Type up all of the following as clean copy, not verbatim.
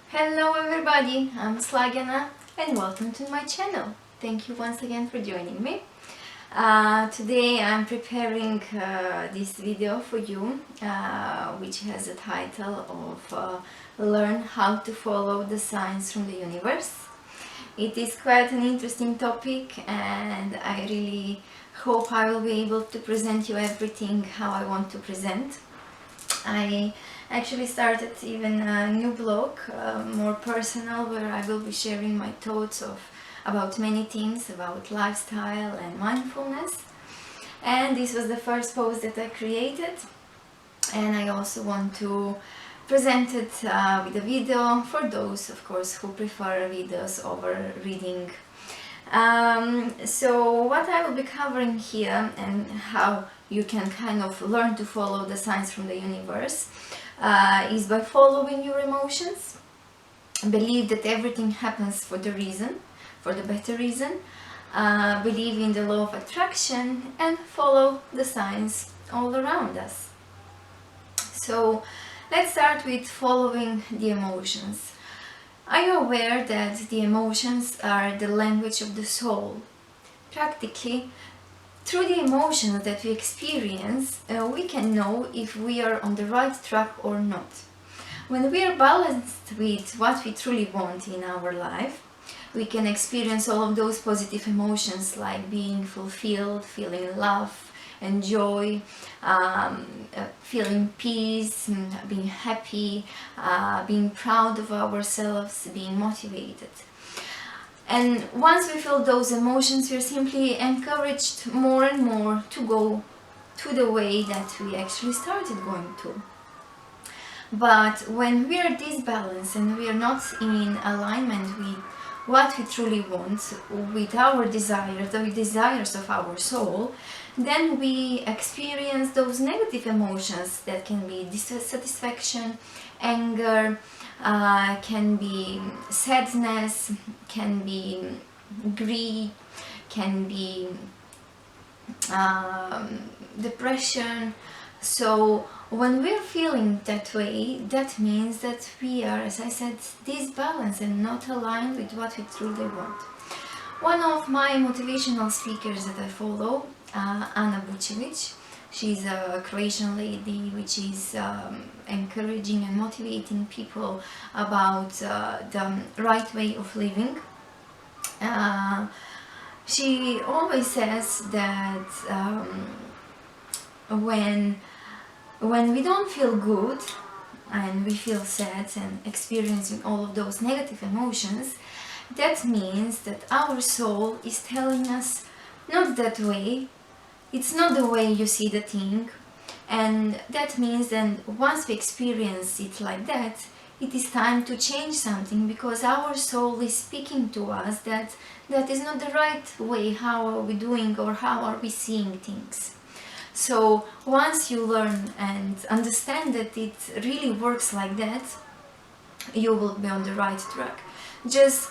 Hello everybody, I'm Slagana and welcome to my channel. Thank you once again for joining me. Today I'm preparing this video for you, which has a title of Learn How to Follow the Signs from the Universe. It is quite an interesting topic and I really hope I will be able to present you everything how I want to present. I actually started even a new blog, more personal, where I will be sharing my thoughts about many things, about lifestyle and mindfulness. And this was the first post that I created, and I also want to present it with a video for those, of course, who prefer videos over reading. So what I will be covering here and how you can kind of learn to follow the signs from the universe is by following your emotions. Believe that everything happens for the reason, for the better reason. Believe in the law of attraction and follow the signs all around us. So let's start with following the emotions. Are you aware that the emotions are the language of the soul? Practically, through the emotions that we experience, we can know if we are on the right track or not. When we are balanced with what we truly want in our life, we can experience all of those positive emotions like being fulfilled, feeling love and joy, feeling peace, being happy, being proud of ourselves, being motivated. And once we feel those emotions, we are simply encouraged more and more to go to the way that we actually started going to. But when we are disbalanced and we are not in alignment with what we truly want, with our desires, the desires of our soul, then we experience those negative emotions that can be dissatisfaction, anger, can be sadness, can be greed, can be depression. So when we're feeling that way, that means that we are, as I said, disbalanced and not aligned with what we truly want. One of my motivational speakers that I follow, Anna Vucevic, she's a Croatian lady which is encouraging and motivating people about the right way of living. She always says that when we don't feel good and we feel sad and experiencing all of those negative emotions, that means that our soul is telling us not that way, it's not the way you see the thing, and that means that once we experience it like that, it is time to change something, because our soul is speaking to us that that is not the right way, how are we doing or how are we seeing things. So once you learn and understand that it really works like that, you will be on the right track. Just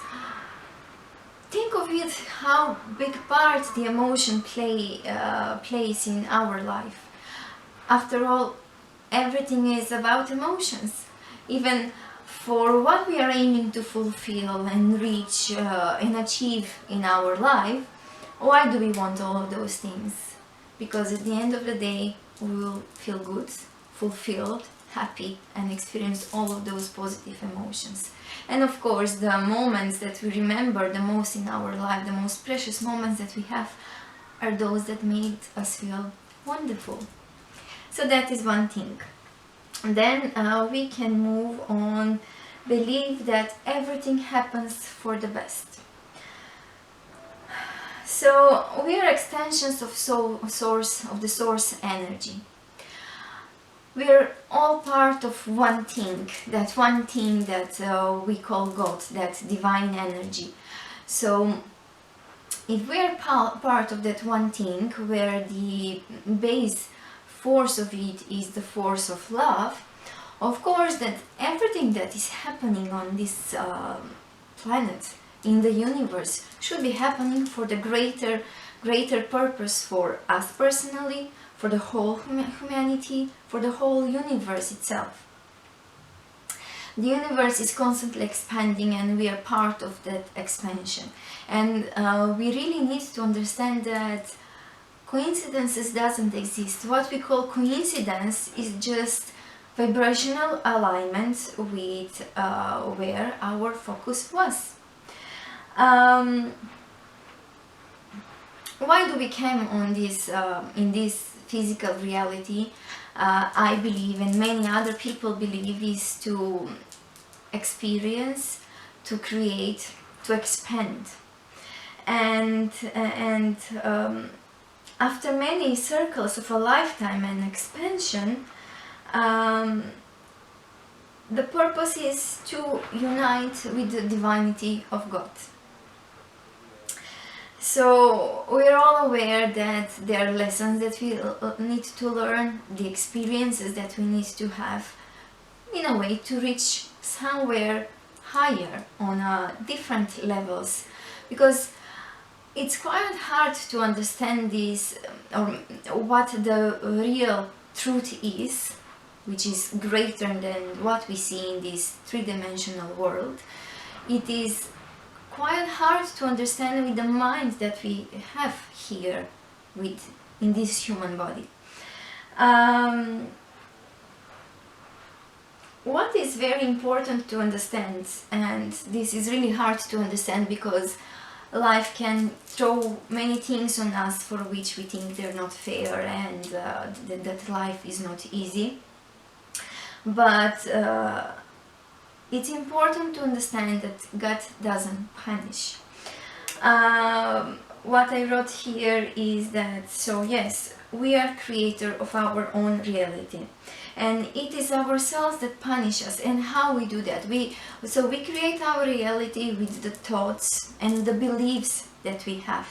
think of it, how big part the emotion plays in our life. After all, everything is about emotions. Even for what we are aiming to fulfill and reach and achieve in our life, why do we want all of those things? Because at the end of the day, we will feel good, fulfilled, happy, and experience all of those positive emotions. And of course, the moments that we remember the most in our life, the most precious moments that we have, are those that made us feel wonderful. So that is one thing. Then we can move on, believe that everything happens for the best. So we are extensions of the source energy. We are all part of one thing that we call God, that divine energy. So if we are part of that one thing, where the base force of it is the force of love, of course that everything that is happening on this planet, in the universe, should be happening for the greater purpose for us personally, for the whole humanity, for the whole universe itself. The universe is constantly expanding and we are part of that expansion. And we really need to understand that coincidences doesn't exist. What we call coincidence is just vibrational alignment with where our focus was. Why do we come on this in this physical reality? I believe, and many other people believe, is to experience, to create, to expand. And after many circles of a lifetime and expansion, the purpose is to unite with the divinity of God. So we're all aware that there are lessons that we need to learn, the experiences that we need to have, in a way to reach somewhere higher on different levels, because it's quite hard to understand this, or what the real truth is, which is greater than what we see in this three-dimensional world. It is quite hard to understand with the mind that we have here in this human body. What is very important to understand, and this is really hard to understand because life can throw many things on us for which we think they're not fair, and that life is not easy. But it's important to understand that God doesn't punish. What I wrote here is that, so yes, we are creator of our own reality, and it is ourselves that punish us. And how we do that? We create our reality with the thoughts and the beliefs that we have.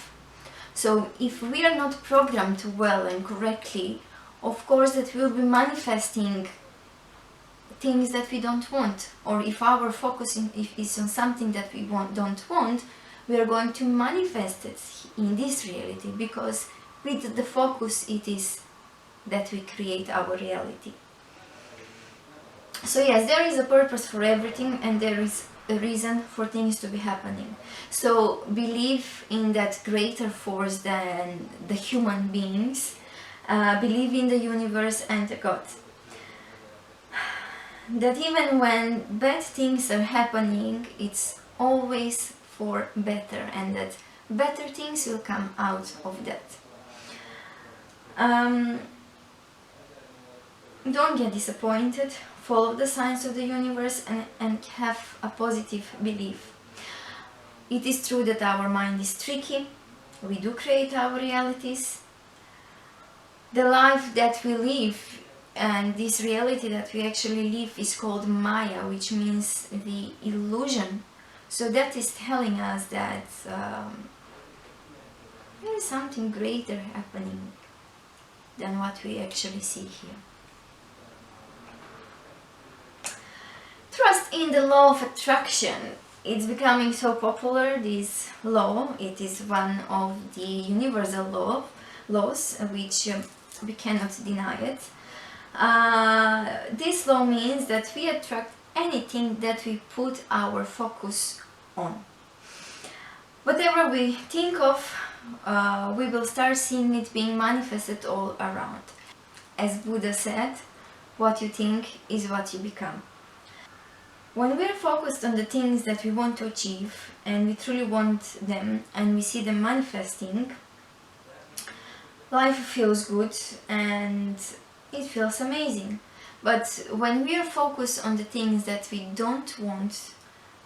So if we are not programmed well and correctly, of course that will be manifesting things that we don't want. Or if our focus is on something that we don't want, we are going to manifest it in this reality, because with the focus it is that we create our reality. So yes, there is a purpose for everything, and there is a reason for things to be happening. So believe in that greater force than the human beings, believe in the universe and the God. That even when bad things are happening, it's always for better, and that better things will come out of that. Don't get disappointed, follow the signs of the universe, and have a positive belief. It is true that our mind is tricky, we do create our realities. The life that we live and this reality that we actually live is called Maya, which means the illusion. So that is telling us that there is something greater happening than what we actually see here. Trust in the law of attraction. It's becoming so popular, this law. It is one of the universal laws, which we cannot deny it. This law means that we attract anything that we put our focus on. Whatever we think of, we will start seeing it being manifested all around. As Buddha said, what you think is what you become. When we are focused on the things that we want to achieve, and we truly want them, and we see them manifesting, life feels good and it feels amazing. But when we are focused on the things that we don't want,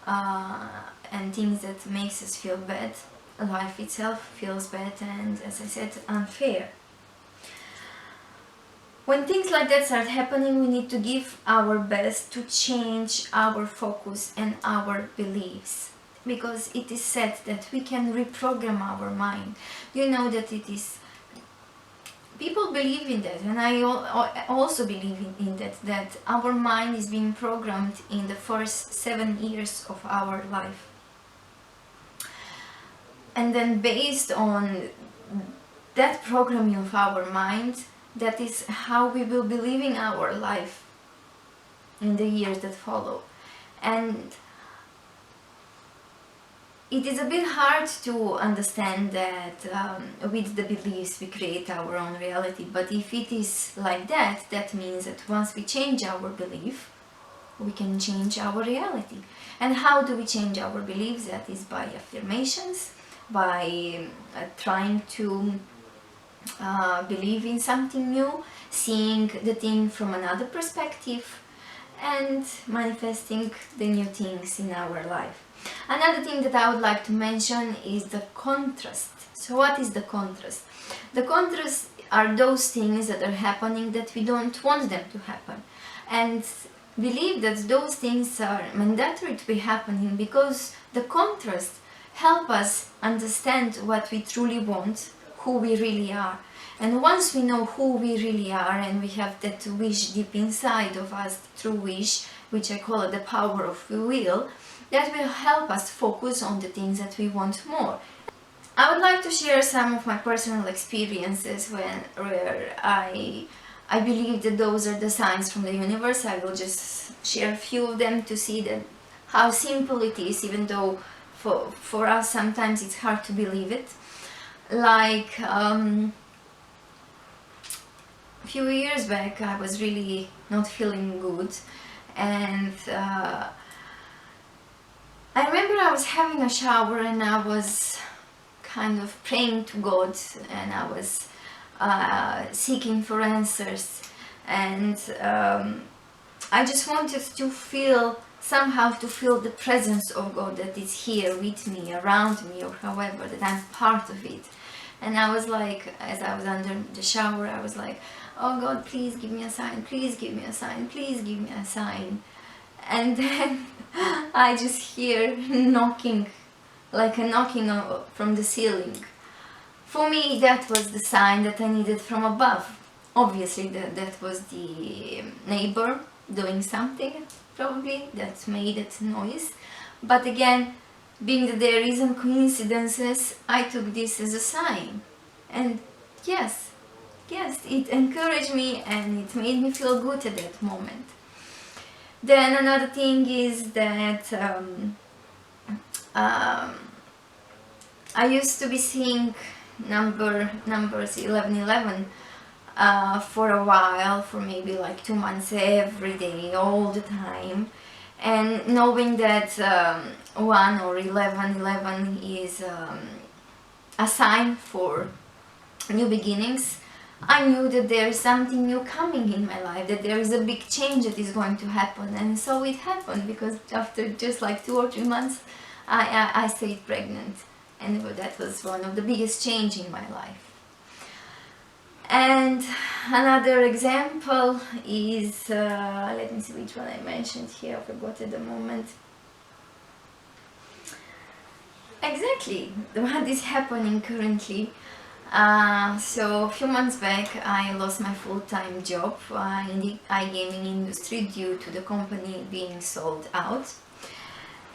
and things that makes us feel bad, life itself feels bad and, as I said, unfair. When things like that start happening, we need to give our best to change our focus and our beliefs, because it is said that we can reprogram our mind. You know that it is, people believe in that, and I also believe in that our mind is being programmed in the first 7 years of our life. And then based on that programming of our mind, that is how we will be living our life in the years that follow. And it is a bit hard to understand that with the beliefs we create our own reality, but if it is like that, that means that once we change our belief, we can change our reality. And how do we change our beliefs? That is by affirmations, by trying to believe in something new, seeing the thing from another perspective, and manifesting the new things in our life. Another thing that I would like to mention is the contrast. So what is the contrast? The contrast are those things that are happening that we don't want them to happen, and believe that those things are mandatory to be happening, because the contrast help us understand what we truly want, who we really are. And once we know who we really are, and we have that wish deep inside of us, true wish, which I call it the power of will, that will help us focus on the things that we want more. I would like to share some of my personal experiences where I believe that those are the signs from the universe. I will just share a few of them to see that how simple it is, even though for us sometimes it's hard to believe it. Like a few years back, I was really not feeling good, and I remember I was having a shower and I was kind of praying to God, and I was seeking for answers, and I just wanted to feel, somehow to feel the presence of God that is here with me, around me, or however, that I'm part of it. And I was like, as I was under the shower, I was like, oh God, please give me a sign, please give me a sign, please give me a sign. And then I just hear knocking, like a knocking from the ceiling. For me, that was the sign that I needed from above. Obviously, that was the neighbor doing something, probably, that made that noise. But again, being that there isn't coincidences, I took this as a sign. And yes, it encouraged me and it made me feel good at that moment. Then another thing is that I used to be seeing numbers 1111 for a while, for maybe like 2 months, every day, all the time. And knowing that 1 or 1111 is a sign for new beginnings, I knew that there is something new coming in my life, that there is a big change that is going to happen. And so it happened, because after just like 2 or 3 months I stayed pregnant, and that was one of the biggest change in my life. And another example is, let me see which one I mentioned here, I forgot at the moment. Exactly, what is happening currently. So a few months back I lost my full-time job in the iGaming industry due to the company being sold out.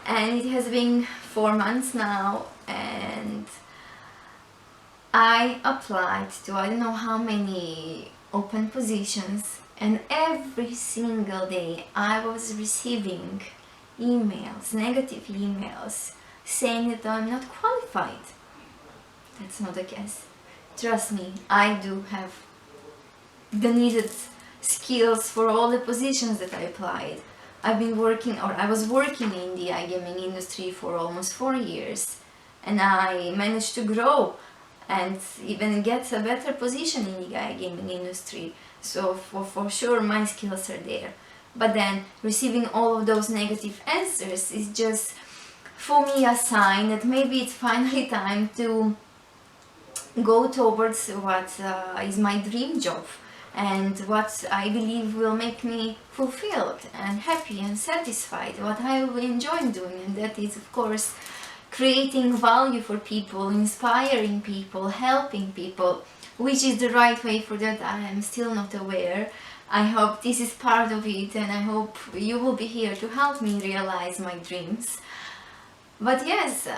And it has been 4 months now, and I applied to I don't know how many open positions, and every single day I was receiving emails, negative emails, saying that I'm not qualified. That's not the case. Trust me, I do have the needed skills for all the positions that I applied. I was working in the iGaming industry for almost 4 years, and I managed to grow and even get a better position in the iGaming industry. So for sure my skills are there. But then receiving all of those negative answers is just, for me, a sign that maybe it's finally time to go towards what is my dream job, and what I believe will make me fulfilled and happy and satisfied, what I will enjoy doing. And that is, of course, creating value for people, inspiring people, helping people. Which is the right way for that, I am still not aware. I hope this is part of it, and I hope you will be here to help me realize my dreams. But yes,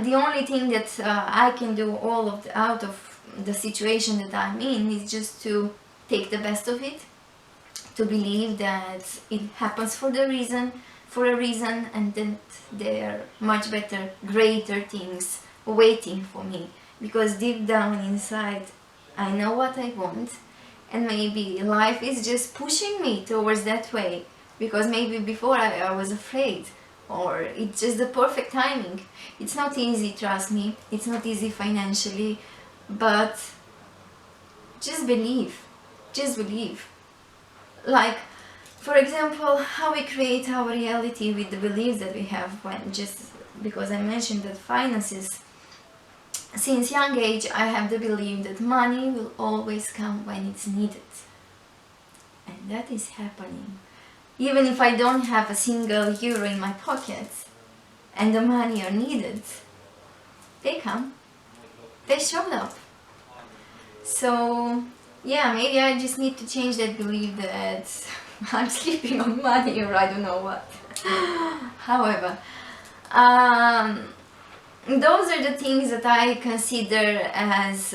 the only thing that I can do out of the situation that I'm in is just to take the best of it, to believe that it happens for the reason, for a reason, and that there are much better, greater things waiting for me, because deep down inside I know what I want, and maybe life is just pushing me towards that way, because maybe before I was afraid, or it's just the perfect timing. It's not easy, trust me, it's not easy financially, but just believe, just believe. Like, for example, how we create our reality with the beliefs that we have, when just because I mentioned that finances, since young age I have the belief that money will always come when it's needed. And that is happening. Even if I don't have a single euro in my pocket and the money are needed, they come. They showed up. So yeah, maybe I just need to change that belief that I'm sleeping on money, or I don't know what. However, those are the things that I consider as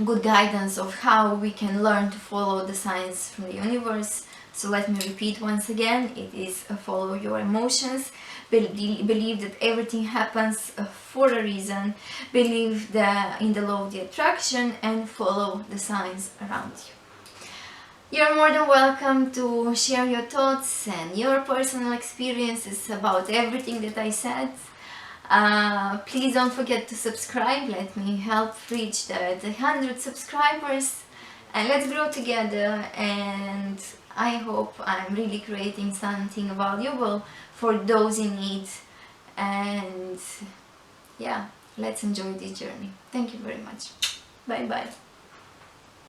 good guidance of how we can learn to follow the signs from the universe. So let me repeat once again, it is follow your emotions, believe that everything happens for a reason, believe in the law of the attraction, and follow the signs around you. You're more than welcome to share your thoughts and your personal experiences about everything that I said. Please don't forget to subscribe. Let me help reach the 100 subscribers, and let's grow together. And I hope I'm really creating something valuable for those in need. And yeah, let's enjoy this journey. Thank you very much. Bye bye.